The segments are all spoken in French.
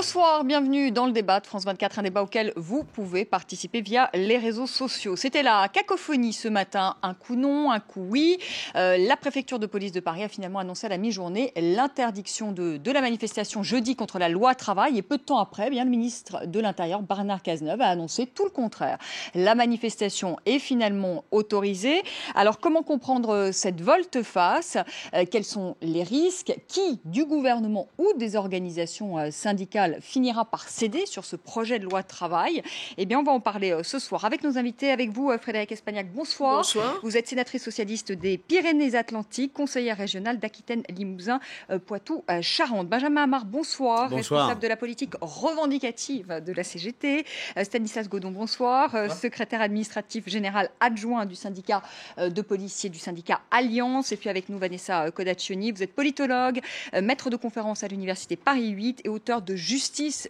Bonsoir, bienvenue dans le débat de France 24, un débat auquel vous pouvez participer via les réseaux sociaux. C'était la cacophonie ce matin, un coup non, un coup oui. La préfecture de police de Paris a finalement annoncé à la mi-journée l'interdiction de la manifestation jeudi contre la loi travail. Et peu de temps après, le ministre de l'Intérieur, Bernard Cazeneuve, a annoncé tout le contraire. La manifestation est finalement autorisée. Alors comment comprendre cette volte-face ? Quels sont les risques ? Qui, du gouvernement ou des organisations syndicales, finira par céder sur ce projet de loi de travail? Eh bien, on va en parler ce soir avec nos invités, avec vous, Frédérique Espagnac. Bonsoir. Bonsoir. Vous êtes sénatrice socialiste des Pyrénées-Atlantiques, conseillère régionale d'Aquitaine, Limousin, Poitou, Charente. Benjamin Amar, bonsoir. Bonsoir. Responsable de la politique revendicative de la CGT. Stanislas Godon, bonsoir. Secrétaire administratif général adjoint du syndicat de policiers du syndicat Alliance. Et puis avec nous, Vanessa Kodachoni. Vous êtes politologue, maître de conférence à l'université Paris 8 et auteur de Justice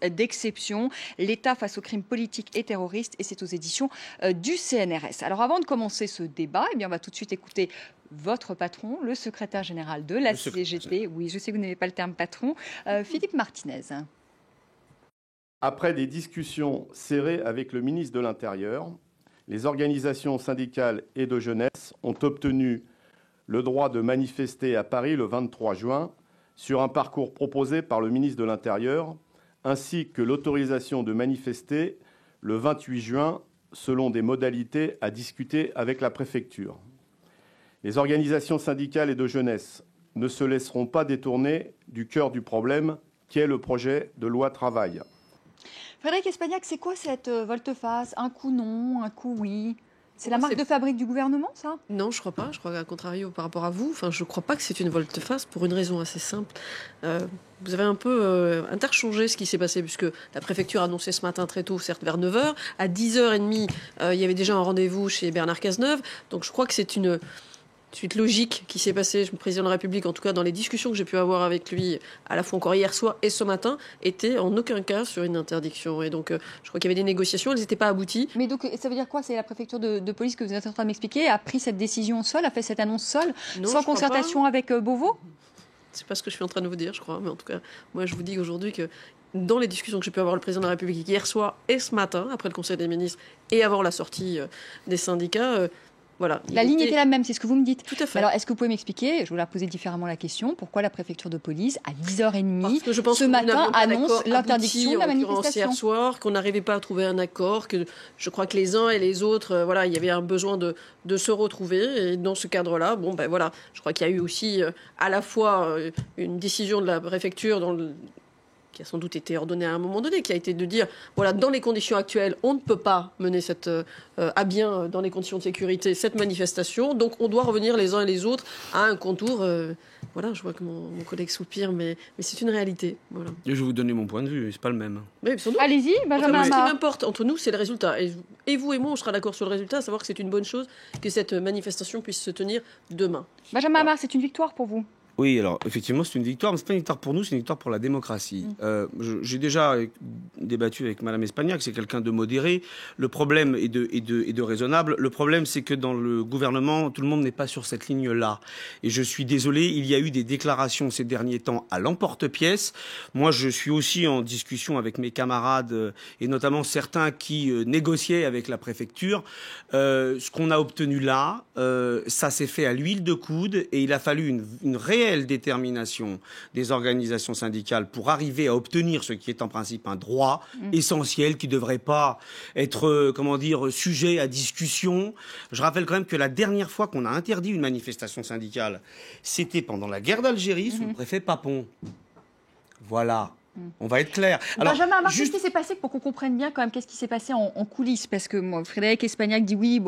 d'exception, l'État face aux crimes politiques et terroristes, et c'est aux éditions du CNRS. Alors avant de commencer ce débat, on va tout de suite écouter votre patron, le secrétaire général de la CGT. Oui, je sais que vous n'avez pas le terme patron, Philippe Martinez. Après des discussions serrées avec le ministre de l'Intérieur, les organisations syndicales et de jeunesse ont obtenu le droit de manifester à Paris le 23 juin sur un parcours proposé par le ministre de l'Intérieur, ainsi que l'autorisation de manifester le 28 juin selon des modalités à discuter avec la préfecture. Les organisations syndicales et de jeunesse ne se laisseront pas détourner du cœur du problème qui est le projet de loi travail. Frédérique Espagnac, c'est quoi cette volte-face? Un coup non, un coup oui? C'est la marque de fabrique du gouvernement, ça? Non, je crois pas. Je crois qu'à contrario par rapport à vous, je crois pas que c'est une volte-face pour une raison assez simple. Vous avez un peu interchangé ce qui s'est passé, puisque la préfecture a annoncé ce matin très tôt, certes vers 9h. À 10h30, il y avait déjà un rendez-vous chez Bernard Cazeneuve. Donc je crois que c'est une suite logique qui s'est passée. Le président de la République, en tout cas dans les discussions que j'ai pu avoir avec lui, à la fois encore hier soir et ce matin, était en aucun cas sur une interdiction. Et donc, je crois qu'il y avait des négociations, elles n'étaient pas abouties. Mais donc, ça veut dire quoi? C'est la préfecture de police que vous êtes en train de m'expliquer a pris cette décision seule, a fait cette annonce seule, sans concertation avec Beauvau? C'est pas ce que je suis en train de vous dire, je crois. Mais en tout cas, moi, je vous dis aujourd'hui que dans les discussions que j'ai pu avoir avec le président de la République hier soir et ce matin, après le Conseil des ministres et avant la sortie des syndicats, voilà. La ligne était la même, c'est ce que vous me dites. Tout à fait. Alors, est-ce que vous pouvez m'expliquer, je vous la poser différemment la question, pourquoi la préfecture de police, à 10h30, Parce que je pense ce matin, annonce l'interdiction de la manifestation? Hier soir, qu'on n'arrivait pas à trouver un accord, que je crois que les uns et les autres, il y avait un besoin de se retrouver. Et dans ce cadre-là, je crois qu'il y a eu aussi à la fois une décision de la préfecture qui a sans doute été ordonnée à un moment donné, qui a été de dire, dans les conditions actuelles, on ne peut pas mener à bien, dans les conditions de sécurité, cette manifestation. Donc, on doit revenir les uns et les autres à un contour. Je vois que mon collègue soupire, mais c'est une réalité. Voilà. Je vais vous donner mon point de vue, c'est pas le même. Mais sans doute. Allez-y, Benjamin. Ce qui m'importe entre nous, c'est le résultat. Et vous et moi, on sera d'accord sur le résultat, à savoir que c'est une bonne chose que cette manifestation puisse se tenir demain. Benjamin Amar, c'est une victoire pour vous? Oui, alors effectivement, c'est une victoire, mais c'est pas une victoire pour nous, c'est une victoire pour la démocratie. J'ai déjà débattu avec Madame Espagnac, c'est quelqu'un de modéré. Le problème est de raisonnable. Le problème, c'est que dans le gouvernement, tout le monde n'est pas sur cette ligne-là. Et je suis désolé, il y a eu des déclarations ces derniers temps à l'emporte-pièce. Moi, je suis aussi en discussion avec mes camarades, et notamment certains qui négociaient avec la préfecture. Ce qu'on a obtenu là, ça s'est fait à l'huile de coude, et il a fallu une réelle détermination des organisations syndicales pour arriver à obtenir ce qui est en principe un droit essentiel qui ne devrait pas être, sujet à discussion. Je rappelle quand même que la dernière fois qu'on a interdit une manifestation syndicale, c'était pendant la guerre d'Algérie sous le préfet Papon. Voilà. On va être clair. Alors, Benjamin Amar, qu'est-ce qui s'est passé pour qu'on comprenne bien quand même qu'est-ce qui s'est passé en coulisses? Parce que Frédérique Espagnac dit oui,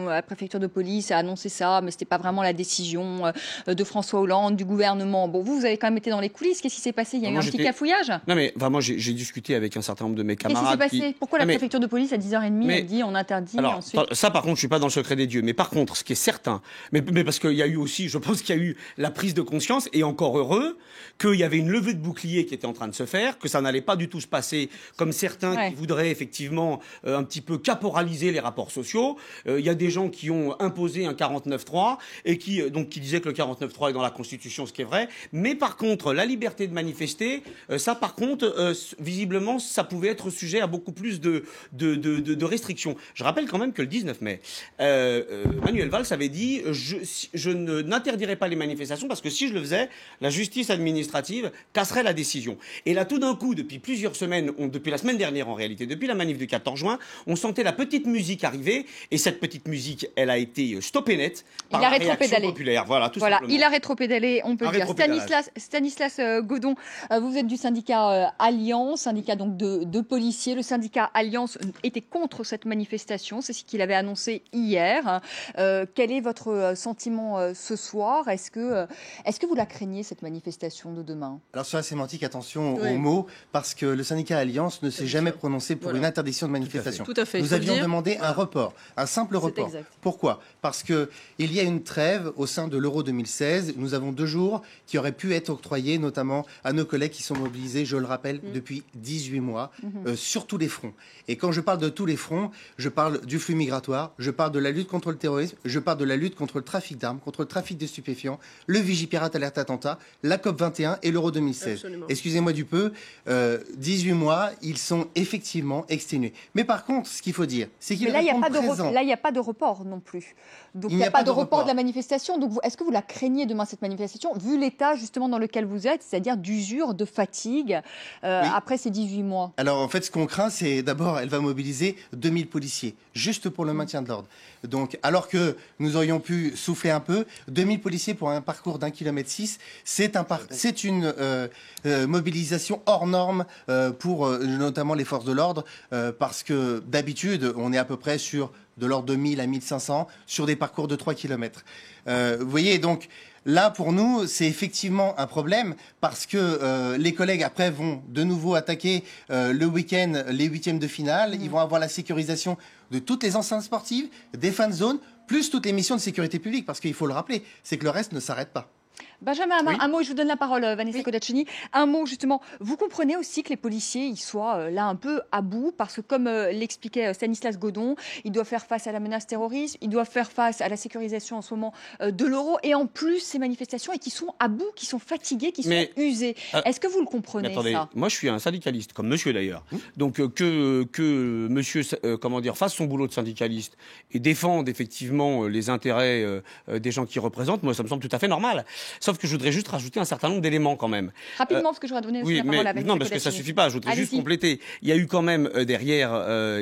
la préfecture de police a annoncé ça, mais c'était pas vraiment la décision de François Hollande, du gouvernement. Bon, vous avez quand même été dans les coulisses. Qu'est-ce qui s'est passé? Il y a eu un petit cafouillage? Non, mais vraiment, j'ai discuté avec un certain nombre de mes camarades. Qu'est-ce qui s'est passé? Pourquoi la préfecture de police à 10h30 a dit on interdit ensuite? Ça, par contre, je suis pas dans le secret des dieux. Mais par contre, ce qui est certain, mais parce qu'il y a eu aussi, je pense qu'il y a eu la prise de conscience, et encore heureux, qu'il y avait une levée de bouclier qui était en train de se se faire, que ça n'allait pas du tout se passer comme certains qui voudraient effectivement un petit peu caporaliser les rapports sociaux. Il y a des gens qui ont imposé un 49.3 et qui disaient que le 49.3 est dans la Constitution, ce qui est vrai. Mais par contre, la liberté de manifester, ça par contre, visiblement, ça pouvait être sujet à beaucoup plus de restrictions. Je rappelle quand même que le 19 mai, Manuel Valls avait dit je n'interdirai pas les manifestations parce que si je le faisais, la justice administrative casserait la décision. Et là, tout d'un coup, depuis plusieurs semaines, depuis la semaine dernière en réalité, depuis la manif du 14 juin, on sentait la petite musique arriver et cette petite musique, elle a été stoppée net par la réaction populaire. Voilà, tout simplement. Il a rétropédalé, on peut le dire. Stanislas Godon, vous êtes du syndicat Alliance, syndicat donc de policiers. Le syndicat Alliance était contre cette manifestation, c'est ce qu'il avait annoncé hier. Quel est votre sentiment ce soir ? Est-ce que vous la craignez, cette manifestation de demain ? Alors sur la sémantique, attention aux mots, parce que le syndicat Alliance ne s'est jamais prononcé pour une interdiction de manifestation. Tout à fait. Nous avions demandé un report, un simple report. Exact. Pourquoi ? Parce qu'il y a une trêve au sein de l'Euro 2016. Nous avons 2 jours qui auraient pu être octroyés, notamment à nos collègues qui sont mobilisés, je le rappelle, depuis 18 mois, sur tous les fronts. Et quand je parle de tous les fronts, je parle du flux migratoire, je parle de la lutte contre le terrorisme, je parle de la lutte contre le trafic d'armes, contre le trafic de stupéfiants, le Vigipirate alerte attentat, la COP21 et l'Euro 2016. Absolument. Excusez-moi du peu, 18 mois, ils sont effectivement exténués. Mais par contre, ce qu'il faut dire, c'est qu'ils répondent présent. Là, il n'y a pas de report non plus. Donc, il n'y a pas de report de la manifestation. Donc, est-ce que vous la craignez demain, cette manifestation, vu l'état justement dans lequel vous êtes, c'est-à-dire d'usure, de fatigue, après ces 18 mois ? Alors, en fait, ce qu'on craint, c'est d'abord, elle va mobiliser 2000 policiers, juste pour le maintien de l'ordre. Donc, alors que nous aurions pu souffler un peu, 2000 policiers pour un parcours d'1,6 km, c'est une mobilisation hors norme pour notamment les forces de l'ordre, parce que d'habitude, on est à peu près sur de l'ordre de 1000 à 1500 sur des parcours de 3 km. Vous voyez, donc, là, pour nous, c'est effectivement un problème parce que les collègues, après, vont de nouveau attaquer le week-end, les 8e de finale. Ils vont avoir la sécurisation de toutes les enceintes sportives, des fan zones, plus toutes les missions de sécurité publique. Parce qu'il faut le rappeler, c'est que le reste ne s'arrête pas. Benjamin Hamar, un mot, je vous donne la parole, Vanessa Codaccini. Un mot, justement. Vous comprenez aussi que les policiers ils soient là un peu à bout, parce que comme l'expliquait Stanislas Godon, ils doivent faire face à la menace terroriste, ils doivent faire face à la sécurisation en ce moment de l'euro, et en plus ces manifestations, et qui sont à bout, qui sont fatigués, qui sont usés. Est-ce que vous le comprenez, attendez, ça ? Moi, je suis un syndicaliste, comme monsieur d'ailleurs. Donc que monsieur fasse son boulot de syndicaliste et défende effectivement les intérêts des gens qu'il représente, moi, ça me semble tout à fait normal. Sauf que je voudrais juste rajouter un certain nombre d'éléments quand même. Rapidement, parce que je voudrais donner aussi la parole à Vanessa Non, parce que ça ne suffit pas. Je voudrais juste compléter. Il y a eu quand même derrière,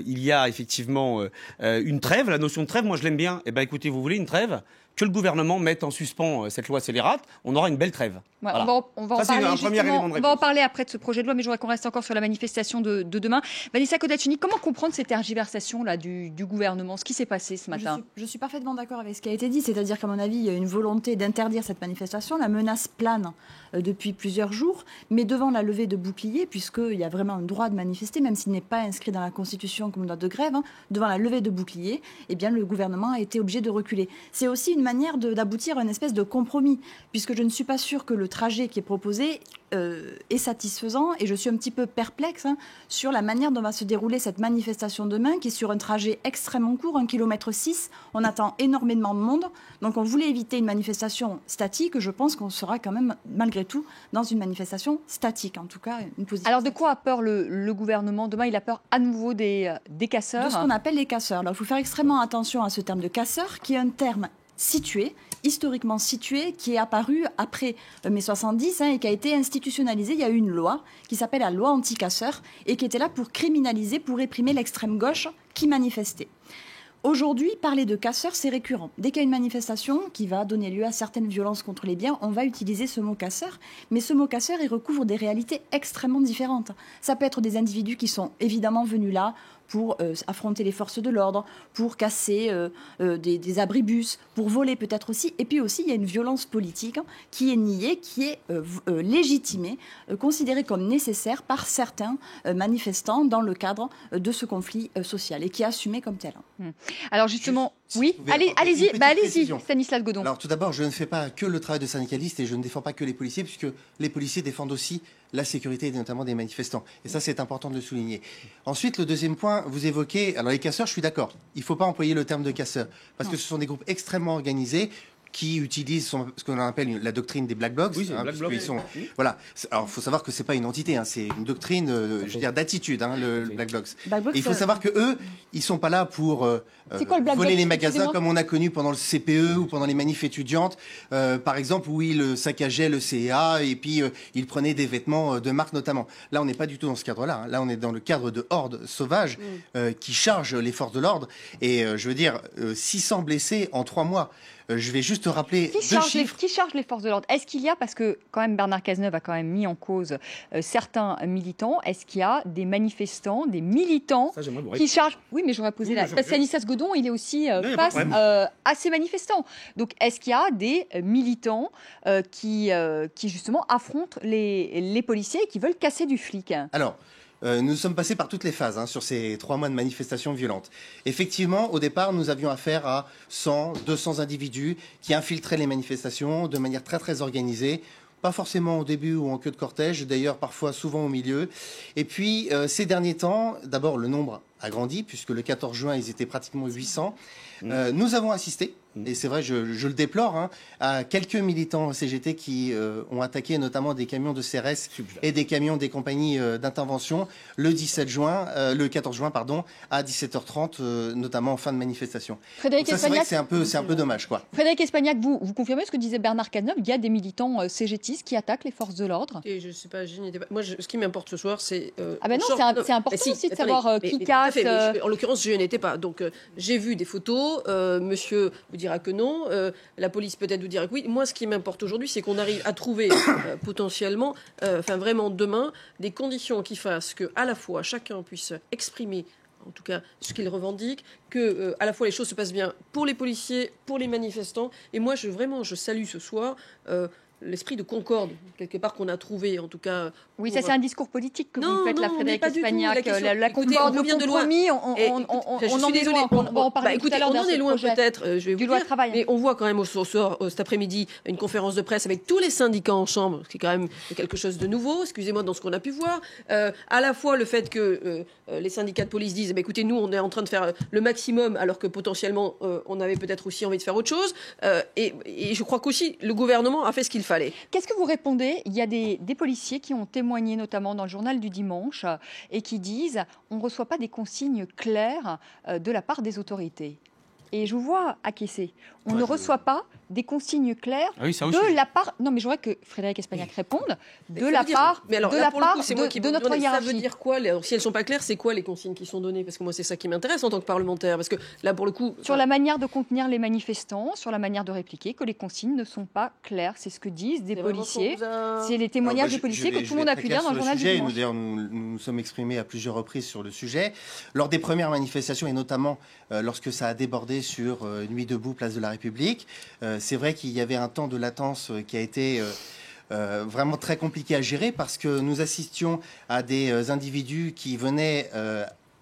il y a effectivement une trêve. La notion de trêve, moi je l'aime bien. Eh bien écoutez, vous voulez une trêve ? Que le gouvernement mette en suspens cette loi scélérate, on aura une belle trève. Ouais, voilà. on va en parler après de ce projet de loi, mais je voudrais qu'on reste encore sur la manifestation de demain. Vanessa Codaccini, comment comprendre ces tergiversations là du gouvernement ? Ce qui s'est passé ce matin ? Je suis parfaitement d'accord avec ce qui a été dit, c'est-à-dire qu'à mon avis, il y a une volonté d'interdire cette manifestation. La menace plane depuis plusieurs jours, mais devant la levée de boucliers, puisqu'il y a vraiment un droit de manifester, même s'il n'est pas inscrit dans la Constitution comme droit de grève, devant la levée de boucliers, eh bien, le gouvernement a été obligé de reculer. C'est aussi une manière d'aboutir à une espèce de compromis, puisque je ne suis pas sûre que le trajet qui est proposé est satisfaisant, et je suis un petit peu perplexe sur la manière dont va se dérouler cette manifestation demain, qui est sur un trajet extrêmement court, 1,6 km. On attend énormément de monde, donc on voulait éviter une manifestation statique. Je pense qu'on sera quand même, malgré tout, dans une manifestation statique, en tout cas une position. Alors de quoi a peur le gouvernement demain ? Il a peur à nouveau des casseurs ? De ce qu'on appelle les casseurs. Alors il faut faire extrêmement attention à ce terme de casseur, qui est un terme situé, historiquement situé, qui est apparu après mai 70 et qui a été institutionnalisé. Il y a eu une loi qui s'appelle la loi anti-casseurs et qui était là pour criminaliser, pour réprimer l'extrême gauche qui manifestait. Aujourd'hui, parler de casseurs, c'est récurrent. Dès qu'il y a une manifestation qui va donner lieu à certaines violences contre les biens, on va utiliser ce mot casseur. Mais ce mot casseur, il recouvre des réalités extrêmement différentes. Ça peut être des individus qui sont évidemment venus là pour affronter les forces de l'ordre, pour casser des abribus, pour voler peut-être aussi. Et puis aussi, il y a une violence politique qui est niée, qui est légitimée, considérée comme nécessaire par certains manifestants dans le cadre de ce conflit social et qui est assumé comme tel. Alors justement... Oui, allez-y, Stanislas Godon. Alors tout d'abord, je ne fais pas que le travail de syndicaliste et je ne défends pas que les policiers, puisque les policiers défendent aussi la sécurité, notamment des manifestants. Et ça, c'est important de le souligner. Ensuite, le deuxième point, vous évoquez... Alors les casseurs, je suis d'accord. Il ne faut pas employer le terme de casseurs, parce que ce sont des groupes extrêmement organisés qui utilisent ce qu'on appelle la doctrine des Black Blocs. Oui, c'est Black Blocs. Voilà. Alors, il faut savoir que c'est pas une entité, hein, c'est une doctrine, je veux dire, d'attitude, hein, le Black Blocs. Et il faut savoir que eux, ils sont pas là pour voler les magasins comme on a connu pendant le CPE ou pendant les manifs étudiantes, par exemple, où ils saccageaient le CEA et puis ils prenaient des vêtements de marque notamment. Là, on n'est pas du tout dans ce cadre-là. Hein. Là, on est dans le cadre de hordes sauvages qui chargent les forces de l'ordre. Et je veux dire, 600 blessés en 3 mois. Je vais juste rappeler deux chiffres. Qui charge les forces de l'ordre? Est-ce qu'il y a, parce que quand même Bernard Cazeneuve a quand même mis en cause certains militants, est-ce qu'il y a des manifestants, des militants qui chargent? Oui, mais j'aurais posé parce que Stanislas Godon, il est aussi face à ces manifestants. Donc, est-ce qu'il y a des militants qui justement affrontent les policiers et qui veulent casser du flic? Alors, nous sommes passés par toutes les phases sur ces 3 mois de manifestations violentes. Effectivement, au départ, nous avions affaire à 100, 200 individus qui infiltraient les manifestations de manière très très organisée. Pas forcément au début ou en queue de cortège, d'ailleurs parfois souvent au milieu. Et puis ces derniers temps, d'abord le nombre a grandi, puisque le 14 juin, ils étaient pratiquement 800. Nous avons assisté, et c'est vrai, je le déplore, à quelques militants CGT qui ont attaqué notamment des camions de CRS et des camions des compagnies d'intervention le 14 juin, à 17h30, notamment en fin de manifestation. Frédéric Espagnac, c'est un peu dommage, quoi. Frédéric Espagnac, vous confirmez ce que disait Bernard Cazeneuve? Il y a des militants CGTistes qui attaquent les forces de l'ordre. Et je sais pas, je n'étais pas. Moi, ce qui m'importe ce soir, c'est. C'est important aussi de savoir qui casse. En l'occurrence, je n'étais pas. Donc, j'ai vu des photos. Monsieur vous dira que non. La police peut-être vous dira que oui. Moi, ce qui m'importe aujourd'hui, c'est qu'on arrive à trouver potentiellement, vraiment demain, des conditions qui fassent que, à la fois, chacun puisse exprimer, en tout cas, ce qu'il revendique, que à la fois les choses se passent bien pour les policiers, pour les manifestants. Et moi, je salue ce soir. L'esprit de concorde, quelque part, qu'on a trouvé, en tout cas... Oui, ça, c'est un discours politique que vous faites, la Frédéric Espagnac. La concorde, le compromis, on en est loin. On va en parler tout à l'heure. On en est loin, peut-être, je vais vous dire. Travail. Mais on voit quand même cet après-midi une conférence de presse avec tous les syndicats en chambre, ce qui est quand même quelque chose de nouveau, excusez-moi, dans ce qu'on a pu voir. À la fois, le fait que les syndicats de police disent, écoutez, nous, on est en train de faire le maximum, alors que potentiellement, on avait peut-être aussi envie de faire autre chose. Et je crois qu'aussi, le gouvernement a fait ce qu'il fallait. Qu'est-ce que vous répondez? Il y a des policiers qui ont témoigné, notamment dans le journal du dimanche, et qui disent on ne reçoit pas des consignes claires de la part des autorités. Et je vous vois acquiescer. On ne reçoit pas des consignes claires de la part... Non, mais je voudrais que Frédéric Espagnac réponde de la part de notre hiérarchie. Ça veut dire quoi? Alors, si elles ne sont pas claires, c'est quoi les consignes qui sont données? Parce que moi, c'est ça qui m'intéresse en tant que parlementaire. Parce que là, pour le coup... Sur la manière de contenir les manifestants, sur la manière de répliquer, que les consignes ne sont pas claires. C'est ce que disent des policiers. C'est les témoignages des policiers que tout le monde a pu lire dans le journal du dimanche. Nous nous sommes exprimés à plusieurs reprises sur le sujet. Lors des premières manifestations, et notamment lorsque ça a débordé sur Nuit debout, place de la République, c'est vrai qu'il y avait un temps de latence qui a été vraiment très compliqué à gérer parce que nous assistions à des individus qui venaient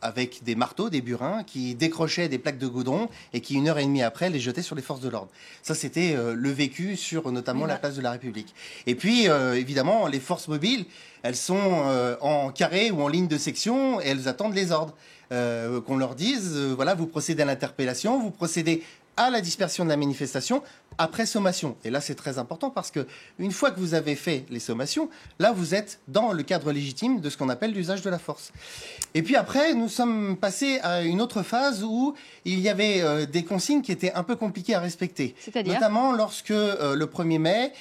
avec des marteaux, des burins, qui décrochaient des plaques de goudron et qui, 1h30 après, les jetaient sur les forces de l'ordre. Ça, c'était le vécu sur notamment la place de la République. Et puis, évidemment, les forces mobiles, elles sont en carré ou en ligne de section et elles attendent les ordres. Qu'on leur dise, voilà, vous procédez à l'interpellation, vous procédez à la dispersion de la manifestation après sommation. Et là, c'est très important parce que une fois que vous avez fait les sommations, là, vous êtes dans le cadre légitime de ce qu'on appelle l'usage de la force. Et puis après, nous sommes passés à une autre phase où il y avait des consignes qui étaient un peu compliquées à respecter. C'est-à-dire ? Notamment lorsque le 1er mai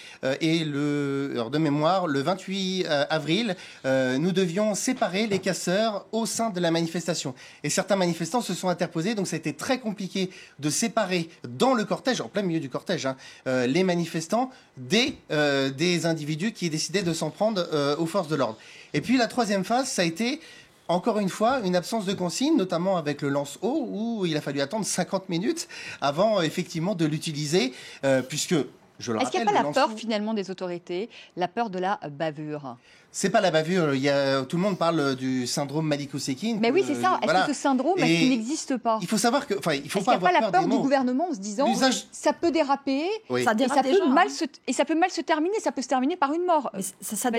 et de mémoire, le 28 avril, nous devions séparer les casseurs au sein de la manifestation. Et certains manifestants se sont interposés, donc ça a été très compliqué de séparer dans le cortège, en plein milieu du cortège, les manifestants des individus qui décidaient de s'en prendre aux forces de l'ordre. Et puis la troisième phase, ça a été encore une fois une absence de consigne, notamment avec le lance-eau, où il a fallu attendre 50 minutes avant effectivement de l'utiliser, puisque Je le Est-ce qu'il n'y a rappelle, pas la peur finalement des autorités, la peur de la bavure? C'est pas la bavure. Tout le monde parle du syndrome Maliko-Sekine. Mais oui, c'est ça. Est-ce que ce syndrome il n'existe pas? Il faut savoir que, il faut pas pas avoir avoir peur du gouvernement en se disant ça peut déraper, oui. Ça dérape déjà, ça peut mal se terminer, ça peut se terminer par une mort. Mais ça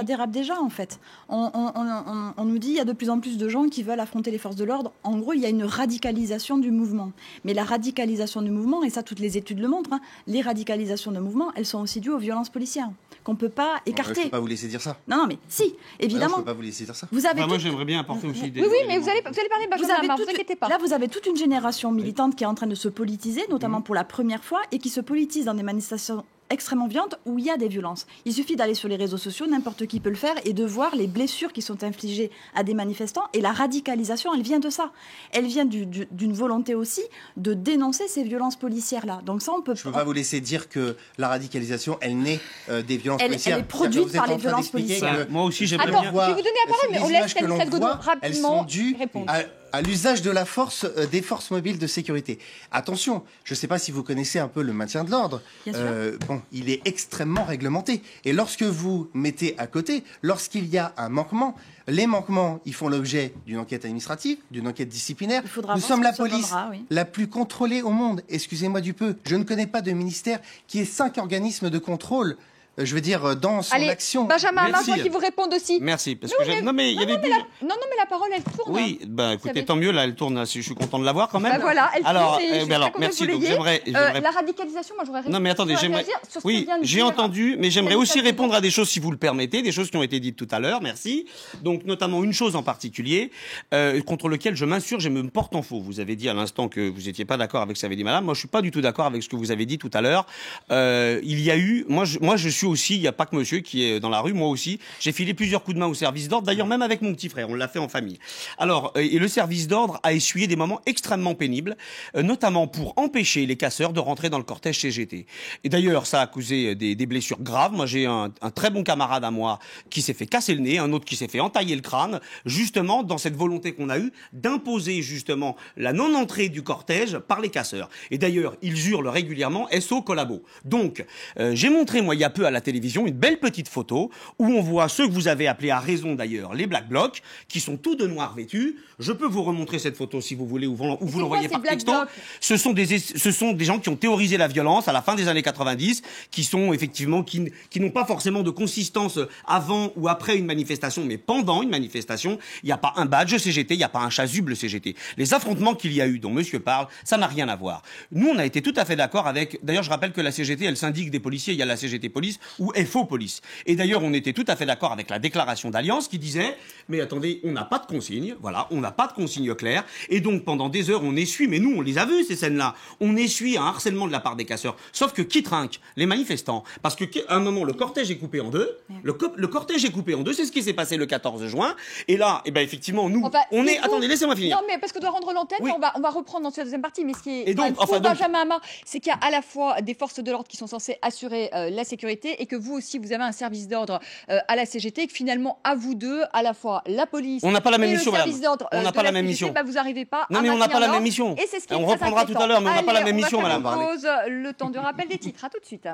dérape déjà en fait. On nous dit il y a de plus en plus de gens qui veulent affronter les forces de l'ordre. En gros, il y a une radicalisation du mouvement. Mais la radicalisation du mouvement, et ça toutes les études le montrent, les radicalisations de mouvement, elles sont aussi dues aux violences policières qu'on ne peut pas écarter. Je ne peux pas vous laisser dire ça. Non, mais si, évidemment. Je ne peux pas vous laisser dire ça. Vous avez moi, j'aimerais bien apporter aussi des... Oui, mais vous allez parler de Benjamin Hamar, ne vous inquiétez pas. Là, vous avez toute une génération militante qui est en train de se politiser, notamment pour la première fois, et qui se politise dans des manifestations extrêmement violentes où il y a des violences. Il suffit d'aller sur les réseaux sociaux, n'importe qui peut le faire, et de voir les blessures qui sont infligées à des manifestants. Et la radicalisation, elle vient de ça. Elle vient d'une volonté aussi de dénoncer ces violences policières-là. Donc ça, on peut... Je ne peux pas vous laisser dire que la radicalisation, elle naît des violences policières. Elle est produite par les violences policières. Moi aussi, j'aimerais bien... bien... je vais vous donner la parole, mais on laisse Stanislas Godon rapidement répondre. À l'usage de la force des forces mobiles de sécurité. Attention, je ne sais pas si vous connaissez un peu le maintien de l'ordre. Il est extrêmement réglementé. Et lorsque vous mettez à côté, lorsqu'il y a un manquement, les manquements, ils font l'objet d'une enquête administrative, d'une enquête disciplinaire. Nous sommes la police la plus contrôlée au monde. Excusez-moi du peu. Je ne connais pas de ministère qui ait 5 organismes de contrôle. Je veux dire, dans son action. Benjamin Hamar, qui vous répondent aussi. Merci. Parce que non, mais la parole, elle tourne. Oui, écoutez, tant mieux, là, elle tourne. Je suis content de la voir quand même. Voilà, elle tourne. Alors, merci. Donc, j'aimerais... La radicalisation, moi, j'aurais répondu. Non, mais attendez, j'aimerais... Oui, j'ai entendu, mais j'aimerais aussi répondre à des choses, si vous le permettez, des choses qui ont été dites tout à l'heure, merci. Donc, notamment une chose en particulier, contre laquelle je m'insurge et me porte en faux. Vous avez dit à l'instant que vous n'étiez pas d'accord avec ce qu'avait dit madame. Moi, je suis pas du tout d'accord avec ce que vous avez dit tout à l'heure. Il y a eu... Moi, je suis aussi... Il n'y a pas que monsieur qui est dans la rue, moi aussi. J'ai filé plusieurs coups de main au service d'ordre, d'ailleurs même avec mon petit frère, on l'a fait en famille. Alors, et le service d'ordre a essuyé des moments extrêmement pénibles, notamment pour empêcher les casseurs de rentrer dans le cortège CGT. Et d'ailleurs, ça a causé des blessures graves. Moi, j'ai un très bon camarade à moi qui s'est fait casser le nez, un autre qui s'est fait entailler le crâne, justement dans cette volonté qu'on a eue d'imposer justement la non-entrée du cortège par les casseurs. Et d'ailleurs, ils hurlent régulièrement SO collabo. Donc, j'ai montré, moi, il y a peu à la télévision, une belle petite photo où on voit ceux que vous avez appelés à raison d'ailleurs les Black Blocs, qui sont tous de noir vêtus. Je peux vous remontrer cette photo si vous voulez, ou vous l'envoyez par texto. Ce sont des gens qui ont théorisé la violence à la fin des années 90, qui sont effectivement, qui n'ont pas forcément de consistance avant ou après une manifestation, mais pendant une manifestation. Il n'y a pas un badge CGT, il n'y a pas un chasuble CGT. Les affrontements qu'il y a eu, dont monsieur parle, ça n'a rien à voir. Nous, on a été tout à fait d'accord avec, d'ailleurs, je rappelle que la CGT, elle syndique des policiers, il y a la CGT Police, ou FO Police. Et d'ailleurs, on était tout à fait d'accord avec la déclaration d'alliance qui disait, mais attendez, on n'a pas de consigne, voilà, on n'a pas de consigne claire, et donc pendant des heures, on essuie, mais nous, on les a vus, ces scènes-là, on essuie un harcèlement de la part des casseurs, sauf que qui trinque? Les manifestants. Parce qu'à un moment, le cortège est coupé en deux, le cortège est coupé en deux, c'est ce qui s'est passé le 14 juin, et là, effectivement, nous, on est... Attendez, laissez-moi finir. Non, mais parce qu'on doit rendre l'antenne, on va reprendre dans cette deuxième partie, mais ce qui est et donc, Benjamin Hamar, c'est qu'il y a à la fois des forces de l'ordre qui sont censées assurer la sécurité, et que vous aussi, vous avez un service d'ordre à la CGT, et que finalement, à vous deux, à la fois la police on n'a pas la même et mission, le service d'ordre on n'a pas la même mission. Vous n'arrivez pas non, mais on n'a pas la même mission. Et c'est ce qui est on très reprendra inquiétant. tout à l'heure, mais on n'a pas la même mission, on va madame. faire une pause, le temps de rappel des titres. À tout de suite.